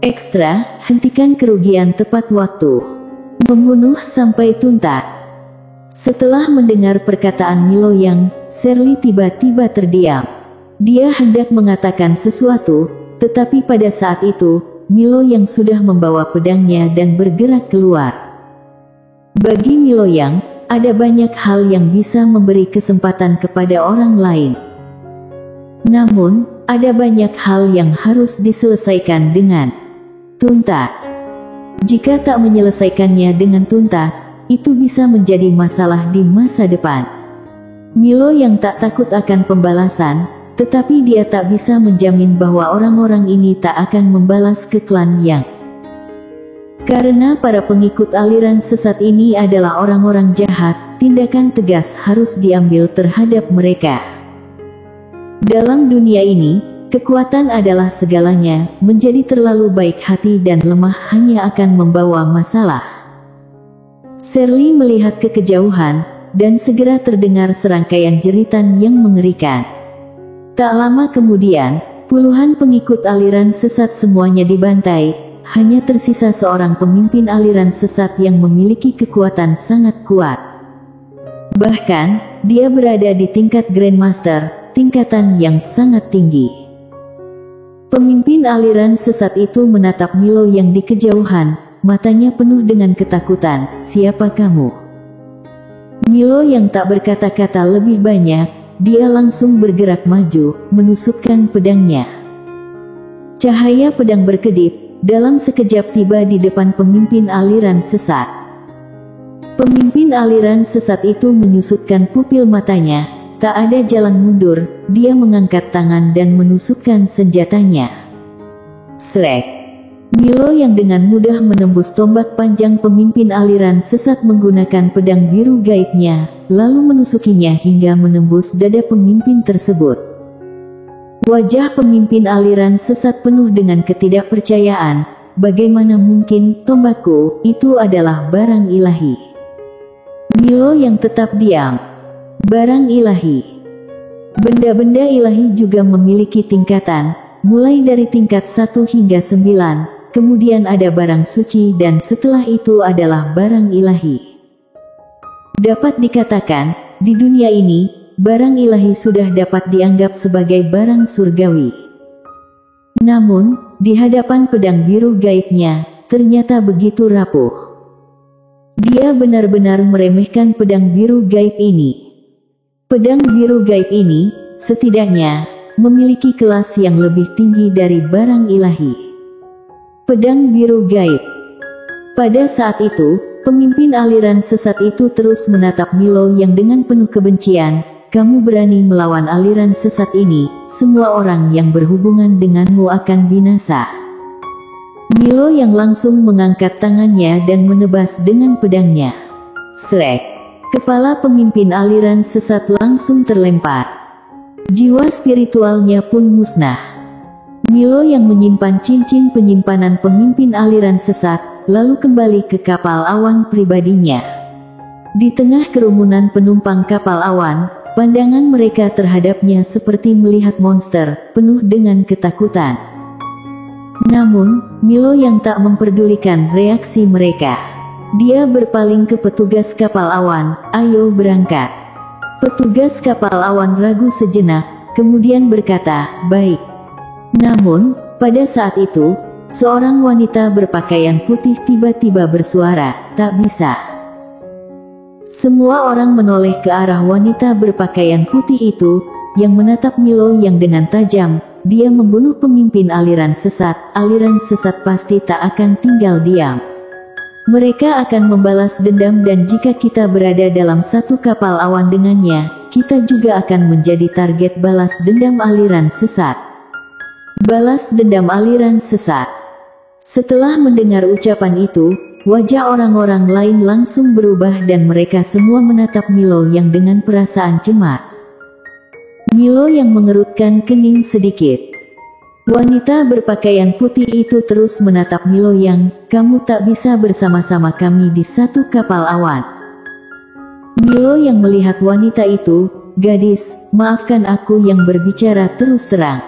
Ekstra, hentikan kerugian tepat waktu. Membunuh sampai tuntas. Setelah mendengar perkataan Miloyang, Shirley tiba-tiba terdiam. Dia hendak mengatakan sesuatu, tetapi pada saat itu, Miloyang sudah membawa pedangnya dan bergerak keluar. Bagi Miloyang, ada banyak hal yang bisa memberi kesempatan kepada orang lain. Namun, ada banyak hal yang harus diselesaikan dengan tuntas. Jika tak menyelesaikannya dengan tuntas, itu bisa menjadi masalah di masa depan. Miloyang tak takut akan pembalasan, tetapi dia tak bisa menjamin bahwa orang-orang ini tak akan membalas ke klan Yang. Karena para pengikut aliran sesat ini adalah orang-orang jahat, tindakan tegas harus diambil terhadap mereka. Dalam dunia ini, kekuatan adalah segalanya. Menjadi terlalu baik hati dan lemah hanya akan membawa masalah. Shirley melihat ke kejauhan, dan segera terdengar serangkaian jeritan yang mengerikan. Tak lama kemudian, puluhan pengikut aliran sesat semuanya dibantai. Hanya tersisa seorang pemimpin aliran sesat yang memiliki kekuatan sangat kuat. Bahkan, dia berada di tingkat Grandmaster, tingkatan yang sangat tinggi. Pemimpin aliran sesat itu menatap Miloyang di kejauhan, matanya penuh dengan ketakutan. "Siapa kamu?" Miloyang tak berkata-kata lebih banyak, dia langsung bergerak maju, menusukkan pedangnya. Cahaya pedang berkedip, dalam sekejap tiba di depan pemimpin aliran sesat. Pemimpin aliran sesat itu menyusutkan pupil matanya. Tak ada jalan mundur, dia mengangkat tangan dan menusukkan senjatanya. Srek! Miloyang dengan mudah menembus tombak panjang pemimpin aliran sesat menggunakan pedang biru gaibnya, lalu menusukinya hingga menembus dada pemimpin tersebut. Wajah pemimpin aliran sesat penuh dengan ketidakpercayaan. Bagaimana mungkin, tombakku, itu adalah barang ilahi. Miloyang tetap diam. Barang ilahi. Benda-benda ilahi juga memiliki tingkatan, mulai dari tingkat 1 hingga 9, kemudian ada barang suci dan setelah itu adalah barang ilahi. Dapat dikatakan, di dunia ini, barang ilahi sudah dapat dianggap sebagai barang surgawi. Namun, di hadapan pedang biru gaibnya, ternyata begitu rapuh. Dia benar-benar meremehkan pedang biru gaib ini. Pedang biru gaib ini, setidaknya, memiliki kelas yang lebih tinggi dari barang ilahi. Pedang biru gaib. Pada saat itu, pemimpin aliran sesat itu terus menatap Miloyang dengan penuh kebencian. "Kamu berani melawan aliran sesat ini, semua orang yang berhubungan denganmu akan binasa." Miloyang langsung mengangkat tangannya dan menebas dengan pedangnya. Srek! Kepala pemimpin aliran sesat langsung terlempar. Jiwa spiritualnya pun musnah. Miloyang menyimpan cincin penyimpanan pemimpin aliran sesat, lalu kembali ke kapal awan pribadinya. Di tengah kerumunan penumpang kapal awan, pandangan mereka terhadapnya seperti melihat monster, penuh dengan ketakutan. Namun, Miloyang tak memperdulikan reaksi mereka. Dia berpaling ke petugas kapal awan, "Ayo berangkat." Petugas kapal awan ragu sejenak, kemudian berkata, "Baik." Namun, pada saat itu, seorang wanita berpakaian putih tiba-tiba bersuara, "Tak bisa." Semua orang menoleh ke arah wanita berpakaian putih itu, yang menatap Miloyang dengan tajam. Dia membunuh pemimpin aliran sesat pasti tak akan tinggal diam. Mereka akan membalas dendam dan jika kita berada dalam satu kapal awan dengannya, kita juga akan menjadi target balas dendam aliran sesat. Balas dendam aliran sesat. Setelah mendengar ucapan itu, wajah orang-orang lain langsung berubah dan mereka semua menatap Miloyang dengan perasaan cemas. Miloyang mengerutkan kening sedikit. Wanita berpakaian putih itu terus menatap Miloyang, "Kamu tak bisa bersama-sama kami di satu kapal awan." Miloyang melihat wanita itu, "Gadis, maafkan aku yang berbicara terus terang.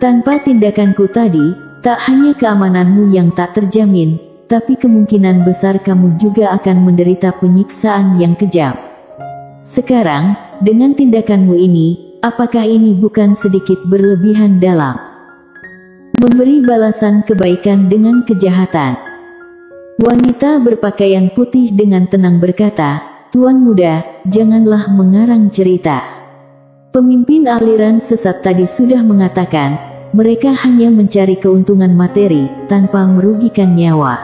Tanpa tindakanku tadi, Tak hanya keamananmu yang tak terjamin, tapi kemungkinan besar kamu juga akan menderita penyiksaan yang kejam. Sekarang, dengan tindakanmu ini, apakah ini bukan sedikit berlebihan dalam memberi balasan kebaikan dengan kejahatan? Wanita berpakaian putih dengan tenang berkata, "Tuan muda, janganlah mengarang cerita." Pemimpin aliran sesat tadi sudah mengatakan, mereka hanya mencari keuntungan materi, tanpa merugikan nyawa.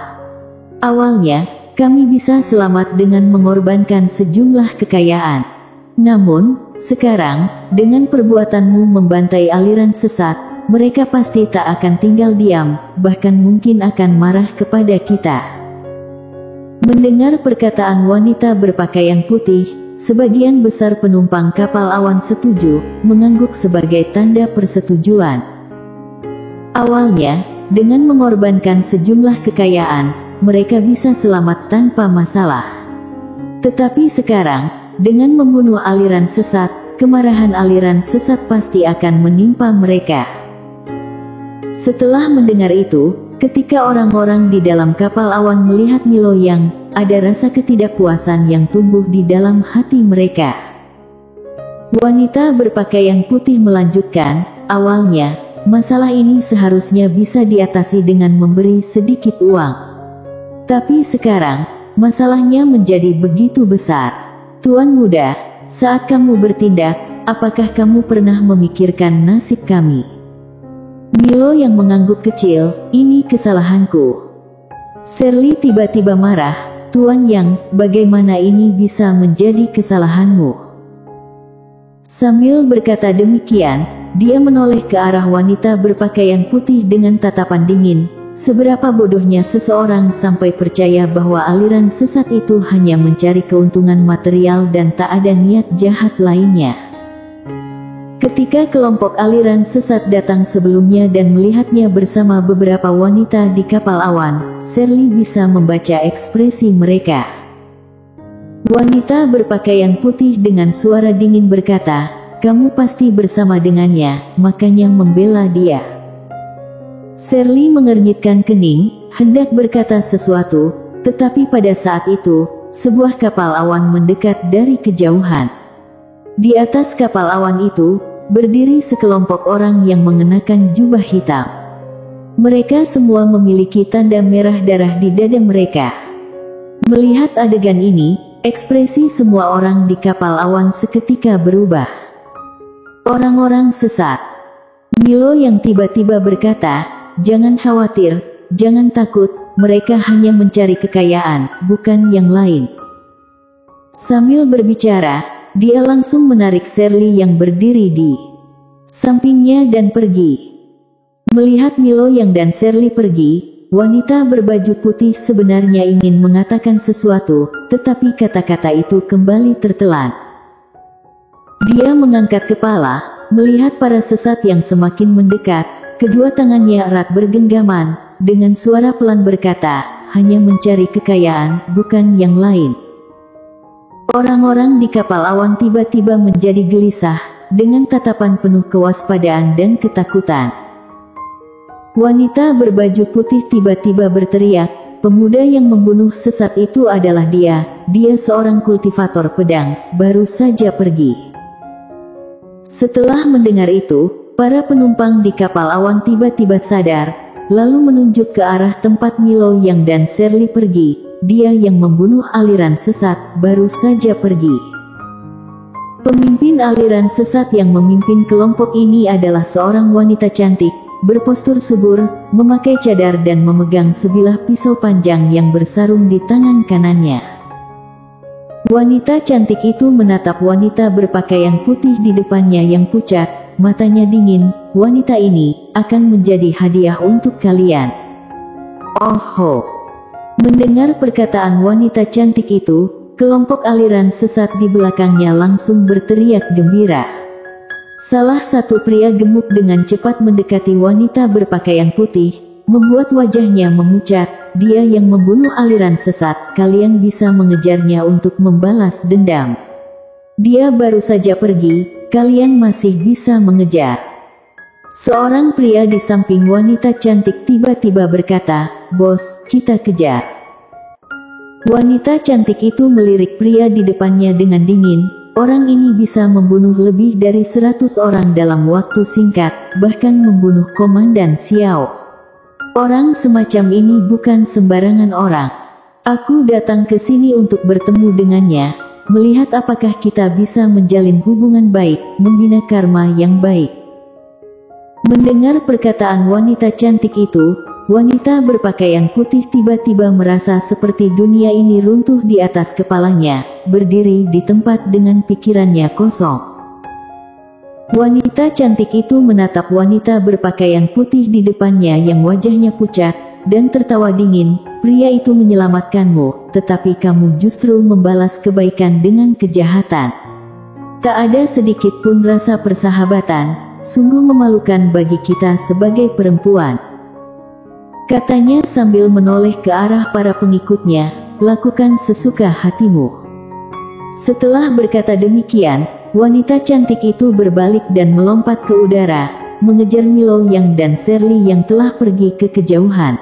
Awalnya, kami bisa selamat dengan mengorbankan sejumlah kekayaan. Namun, sekarang, dengan perbuatanmu membantai aliran sesat, mereka pasti tak akan tinggal diam, bahkan mungkin akan marah kepada kita. Mendengar perkataan wanita berpakaian putih, sebagian besar penumpang kapal awan setuju, mengangguk sebagai tanda persetujuan. Awalnya, dengan mengorbankan sejumlah kekayaan, mereka bisa selamat tanpa masalah. Tetapi sekarang, dengan membunuh aliran sesat, kemarahan aliran sesat pasti akan menimpa mereka. Setelah mendengar itu, ketika orang-orang di dalam kapal awan melihat Milo Yang, ada rasa ketidakpuasan yang tumbuh di dalam hati mereka. Wanita berpakaian putih melanjutkan, awalnya, masalah ini seharusnya bisa diatasi dengan memberi sedikit uang. Tapi sekarang, masalahnya menjadi begitu besar. Tuan muda, saat kamu bertindak, apakah kamu pernah memikirkan nasib kami? Milo yang mengangguk kecil, ini kesalahanku. Shirley tiba-tiba marah, Tuan Yang, bagaimana ini bisa menjadi kesalahanmu? Sambil berkata demikian, dia menoleh ke arah wanita berpakaian putih dengan tatapan dingin. Seberapa bodohnya seseorang sampai percaya bahwa aliran sesat itu hanya mencari keuntungan material dan tak ada niat jahat lainnya. Ketika kelompok aliran sesat datang sebelumnya dan melihatnya bersama beberapa wanita di kapal awan, Shirley bisa membaca ekspresi mereka. Wanita berpakaian putih dengan suara dingin berkata, "Kamu pasti bersama dengannya, makanya membela dia." Shirley mengernyitkan kening, hendak berkata sesuatu, tetapi pada saat itu, sebuah kapal awan mendekat dari kejauhan. Di atas kapal awan itu, berdiri sekelompok orang yang mengenakan jubah hitam. Mereka semua memiliki tanda merah darah di dada mereka. Melihat adegan ini, ekspresi semua orang di kapal awan seketika berubah. Orang-orang sesat. Milo yang tiba-tiba berkata, "Jangan khawatir, jangan takut, mereka hanya mencari kekayaan, bukan yang lain." Sambil berbicara, dia langsung menarik Shirley yang berdiri di sampingnya dan pergi. Melihat Milo yang dan Shirley pergi, wanita berbaju putih sebenarnya ingin mengatakan sesuatu, tetapi kata-kata itu kembali tertelan. Dia mengangkat kepala, melihat para sesat yang semakin mendekat, kedua tangannya erat bergenggaman, dengan suara pelan berkata, "Hanya mencari kekayaan, bukan yang lain." Orang-orang di kapal awan tiba-tiba menjadi gelisah, dengan tatapan penuh kewaspadaan dan ketakutan. Wanita berbaju putih tiba-tiba berteriak, "Pemuda yang membunuh sesat itu adalah dia seorang kultivator pedang, baru saja pergi." Setelah mendengar itu, para penumpang di kapal awan tiba-tiba sadar, lalu menunjuk ke arah tempat Milo Yang dan Shirley pergi. Dia yang membunuh aliran sesat, baru saja pergi. Pemimpin aliran sesat yang memimpin kelompok ini adalah seorang wanita cantik, berpostur subur, memakai cadar dan memegang sebilah pisau panjang yang bersarung di tangan kanannya. Wanita cantik itu menatap wanita berpakaian putih di depannya yang pucat, matanya dingin. "Wanita ini akan menjadi hadiah untuk kalian." "Oh." Mendengar perkataan wanita cantik itu, kelompok aliran sesat di belakangnya langsung berteriak gembira. Salah satu pria gemuk dengan cepat mendekati wanita berpakaian putih, membuat wajahnya memucat. "Dia yang membunuh aliran sesat, kalian bisa mengejarnya untuk membalas dendam. Dia baru saja pergi, kalian masih bisa mengejar." Seorang pria di samping wanita cantik tiba-tiba berkata, "Bos, kita kejar." Wanita cantik itu melirik pria di depannya dengan dingin. Orang ini bisa membunuh lebih dari 100 orang dalam waktu singkat, bahkan membunuh Komandan Xiao. Orang semacam ini bukan sembarangan orang. Aku datang ke sini untuk bertemu dengannya, melihat apakah kita bisa menjalin hubungan baik, membina karma yang baik. Mendengar perkataan wanita cantik itu, wanita berpakaian putih tiba-tiba merasa seperti dunia ini runtuh di atas kepalanya, berdiri di tempat dengan pikirannya kosong. Wanita cantik itu menatap wanita berpakaian putih di depannya yang wajahnya pucat, dan tertawa dingin. "Pria itu menyelamatkanmu, tetapi kamu justru membalas kebaikan dengan kejahatan. Tak ada sedikit pun rasa persahabatan. Sungguh memalukan bagi kita sebagai perempuan," katanya sambil menoleh ke arah para pengikutnya. "Lakukan sesuka hatimu." Setelah berkata demikian, wanita cantik itu berbalik dan melompat ke udara, mengejar Milo Yang dan Shirley yang telah pergi ke kejauhan.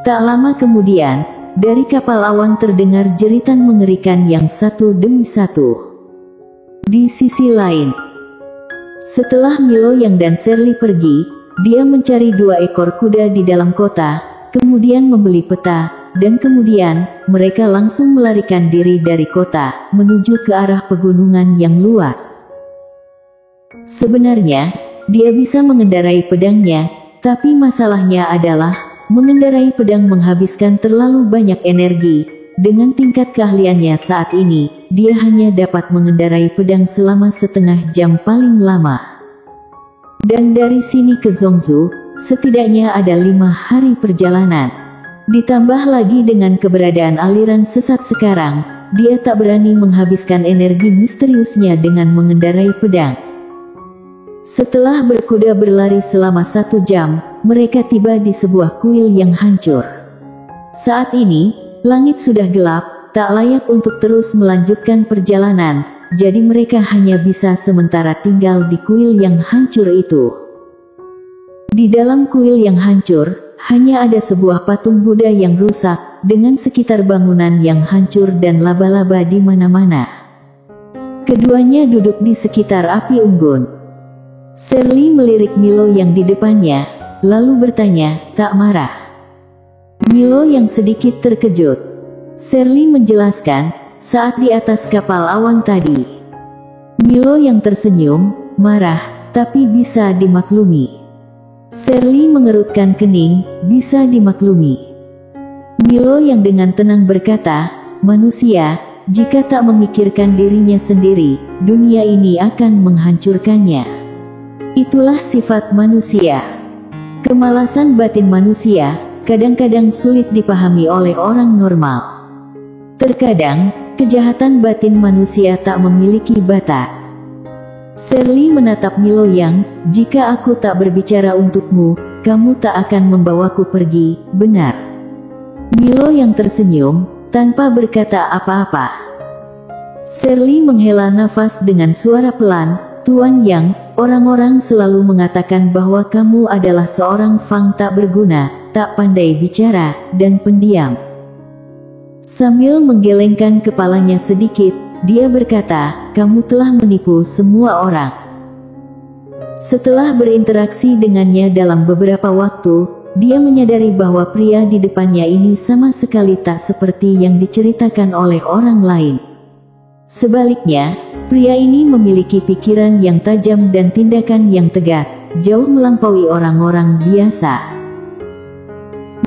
Tak lama kemudian, dari kapal awan terdengar jeritan mengerikan yang satu demi satu. Di sisi lain, setelah Milo Yang dan Shirley pergi, dia mencari 2 ekor kuda di dalam kota, kemudian membeli peta, dan kemudian mereka langsung melarikan diri dari kota, menuju ke arah pegunungan yang luas. Sebenarnya, dia bisa mengendarai pedangnya, tapi masalahnya adalah, mengendarai pedang menghabiskan terlalu banyak energi. Dengan tingkat keahliannya saat ini, dia hanya dapat mengendarai pedang selama setengah jam paling lama. Dan dari sini ke Zhongzhou, setidaknya ada 5 hari perjalanan. Ditambah lagi dengan keberadaan aliran sesat sekarang, dia tak berani menghabiskan energi misteriusnya dengan mengendarai pedang. Setelah berkuda berlari selama 1 jam, mereka tiba di sebuah kuil yang hancur. Saat ini, langit sudah gelap, tak layak untuk terus melanjutkan perjalanan, jadi mereka hanya bisa sementara tinggal di kuil yang hancur itu. Di dalam kuil yang hancur, hanya ada sebuah patung Buddha yang rusak, dengan sekitar bangunan yang hancur dan laba-laba di mana-mana. Keduanya duduk di sekitar api unggun. Shirley melirik Milo Yang di depannya, lalu bertanya, "Tak marah?" Milo Yang sedikit terkejut. Shirley menjelaskan, "Saat di atas kapal awan tadi." Milo Yang tersenyum, marah, tapi bisa dimaklumi. Shirley mengerutkan kening, bisa dimaklumi. Milo Yang dengan tenang berkata, "Manusia, jika tak memikirkan dirinya sendiri, dunia ini akan menghancurkannya. Itulah sifat manusia." Kemalasan batin manusia kadang-kadang sulit dipahami oleh orang normal. Terkadang, kejahatan batin manusia tak memiliki batas. Shirley menatap Milo Yang, "Jika aku tak berbicara untukmu, kamu tak akan membawaku pergi, benar?" Milo Yang tersenyum, tanpa berkata apa-apa. Shirley menghela nafas dengan suara pelan, "Tuan Yang, orang-orang selalu mengatakan bahwa kamu adalah seorang Fang tak berguna, tak pandai bicara, dan pendiam." Sambil menggelengkan kepalanya sedikit, dia berkata, "Kamu telah menipu semua orang." Setelah berinteraksi dengannya dalam beberapa waktu, dia menyadari bahwa pria di depannya ini sama sekali tak seperti yang diceritakan oleh orang lain. Sebaliknya, pria ini memiliki pikiran yang tajam dan tindakan yang tegas, jauh melampaui orang-orang biasa.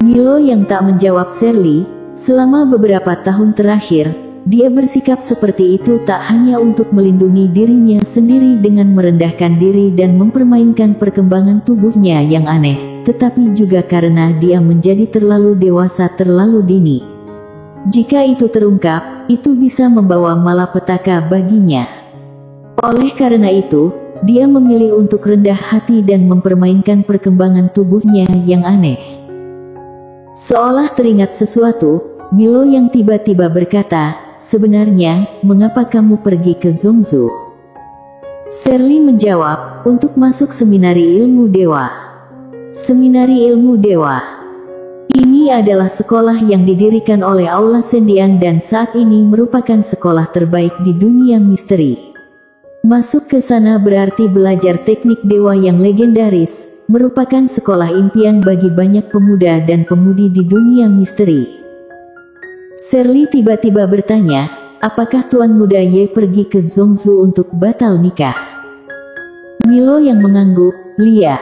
Milo Yang tak menjawab Shirley. Selama beberapa tahun terakhir, dia bersikap seperti itu tak hanya untuk melindungi dirinya sendiri dengan merendahkan diri dan mempermainkan perkembangan tubuhnya yang aneh, tetapi juga karena dia menjadi terlalu dewasa terlalu dini. Jika itu terungkap, itu bisa membawa malapetaka baginya. Oleh karena itu, dia memilih untuk rendah hati dan mempermainkan perkembangan tubuhnya yang aneh. Seolah teringat sesuatu, Milo Yang tiba-tiba berkata, "Sebenarnya, mengapa kamu pergi ke Zhongzhou?" Shirley menjawab, untuk masuk seminari ilmu dewa. Seminari ilmu dewa. Ini adalah sekolah yang didirikan oleh Aula Sendian dan saat ini merupakan sekolah terbaik di dunia misteri. Masuk ke sana berarti belajar teknik dewa yang legendaris, merupakan sekolah impian bagi banyak pemuda dan pemudi di dunia misteri. Shirley tiba-tiba bertanya, apakah Tuan Muda Ye pergi ke Zhongzhou untuk batal nikah? Milo yang mengangguk, "Lia."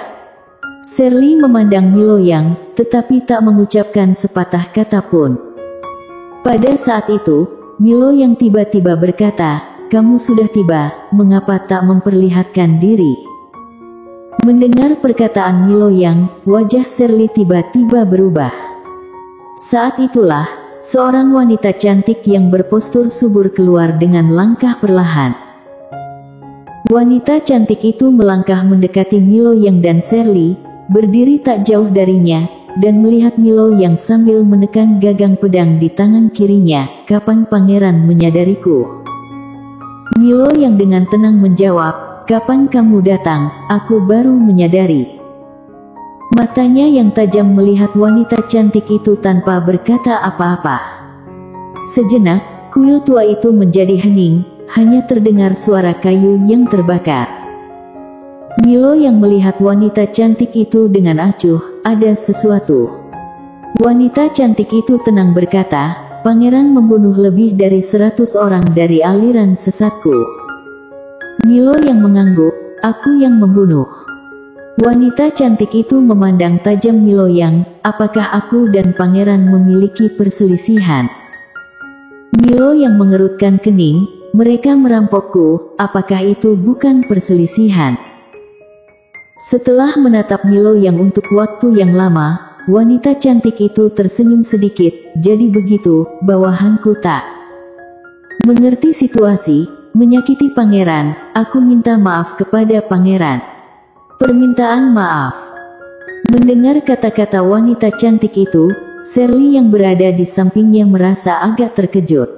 Shirley memandang Milo yang, tetapi tak mengucapkan sepatah kata pun. Pada saat itu, Milo yang tiba-tiba berkata, "Kamu sudah tiba, mengapa tak memperlihatkan diri?" Mendengar perkataan Milo yang, wajah Shirley tiba-tiba berubah. Saat itulah, seorang wanita cantik yang berpostur subur keluar dengan langkah perlahan. Wanita cantik itu melangkah mendekati Milo yang dan Shirley, berdiri tak jauh darinya, dan melihat Milo yang sambil menekan gagang pedang di tangan kirinya. "Kapan pangeran menyadariku?" Milo yang dengan tenang menjawab, "Kapan kamu datang, aku baru menyadari." Matanya yang tajam melihat wanita cantik itu tanpa berkata apa-apa. Sejenak, kuil tua itu menjadi hening, hanya terdengar suara kayu yang terbakar. Milo yang melihat wanita cantik itu dengan acuh, ada sesuatu. Wanita cantik itu tenang berkata, "Pangeran membunuh lebih dari 100 orang dari aliran sesatku." Milo yang mengangguk, "Aku yang membunuh." Wanita cantik itu memandang tajam Milo yang, "Apakah aku dan pangeran memiliki perselisihan?" Milo yang mengerutkan kening, "Mereka merampokku, apakah itu bukan perselisihan?" Setelah menatap Milo yang untuk waktu yang lama, wanita cantik itu tersenyum sedikit, "Jadi begitu, bawahanku tak mengerti situasi, menyakiti pangeran, aku minta maaf kepada pangeran." Permintaan maaf. Mendengar kata-kata wanita cantik itu, Shirley yang berada di sampingnya merasa agak terkejut.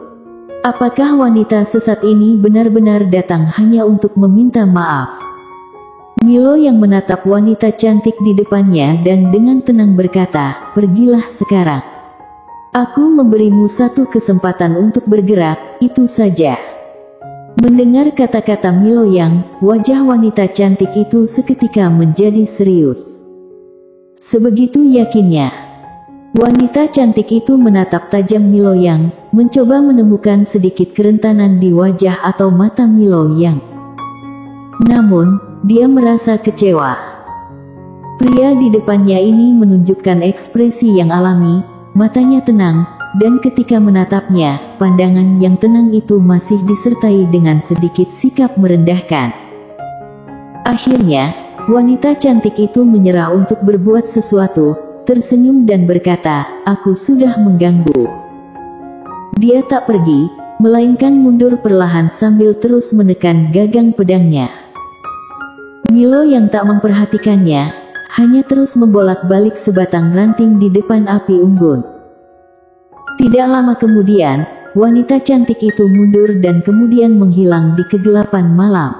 Apakah wanita sesat ini benar-benar datang hanya untuk meminta maaf? Milo yang menatap wanita cantik di depannya dan dengan tenang berkata, "Pergilah sekarang. Aku memberimu satu kesempatan untuk bergerak, itu saja." Mendengar kata-kata Milo yang, wajah wanita cantik itu seketika menjadi serius. Sebegitu yakinnya. Wanita cantik itu menatap tajam Milo yang, mencoba menemukan sedikit kerentanan di wajah atau mata Milo yang. Namun, dia merasa kecewa. Pria di depannya ini menunjukkan ekspresi yang alami, matanya tenang, dan ketika menatapnya, pandangan yang tenang itu masih disertai dengan sedikit sikap merendahkan. Akhirnya, wanita cantik itu menyerah untuk berbuat sesuatu, tersenyum dan berkata, "Aku sudah mengganggu." Dia tak pergi, melainkan mundur perlahan sambil terus menekan gagang pedangnya. Milo yang tak memperhatikannya, hanya terus membolak-balik sebatang ranting di depan api unggun. Tidak lama kemudian, wanita cantik itu mundur dan kemudian menghilang di kegelapan malam.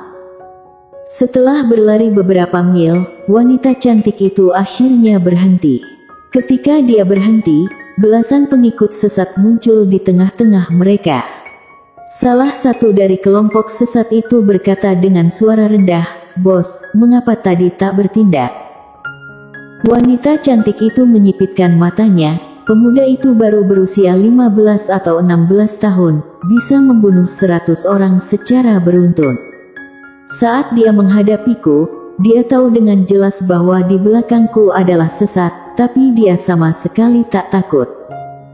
Setelah berlari beberapa mil, wanita cantik itu akhirnya berhenti. Ketika dia berhenti, belasan pengikut sesat muncul di tengah-tengah mereka. Salah satu dari kelompok sesat itu berkata dengan suara rendah, "Bos, mengapa tadi tak bertindak?" Wanita cantik itu menyipitkan matanya. Pemuda itu baru berusia 15 atau 16 tahun, bisa membunuh 100 orang secara beruntun. Saat dia menghadapiku, dia tahu dengan jelas bahwa di belakangku adalah sesat, tapi dia sama sekali tak takut.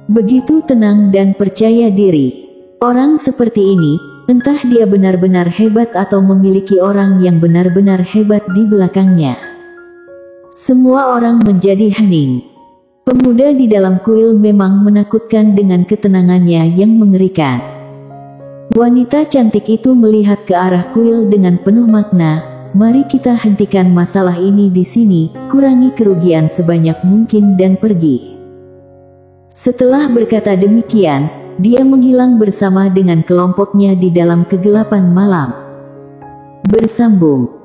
Begitu tenang dan percaya diri. Orang seperti ini, entah dia benar-benar hebat atau memiliki orang yang benar-benar hebat di belakangnya. Semua orang menjadi hening. Pemuda di dalam kuil memang menakutkan dengan ketenangannya yang mengerikan. Wanita cantik itu melihat ke arah kuil dengan penuh makna. "Mari kita hentikan masalah ini di sini, kurangi kerugian sebanyak mungkin dan pergi." Setelah berkata demikian, dia menghilang bersama dengan kelompoknya di dalam kegelapan malam. Bersambung.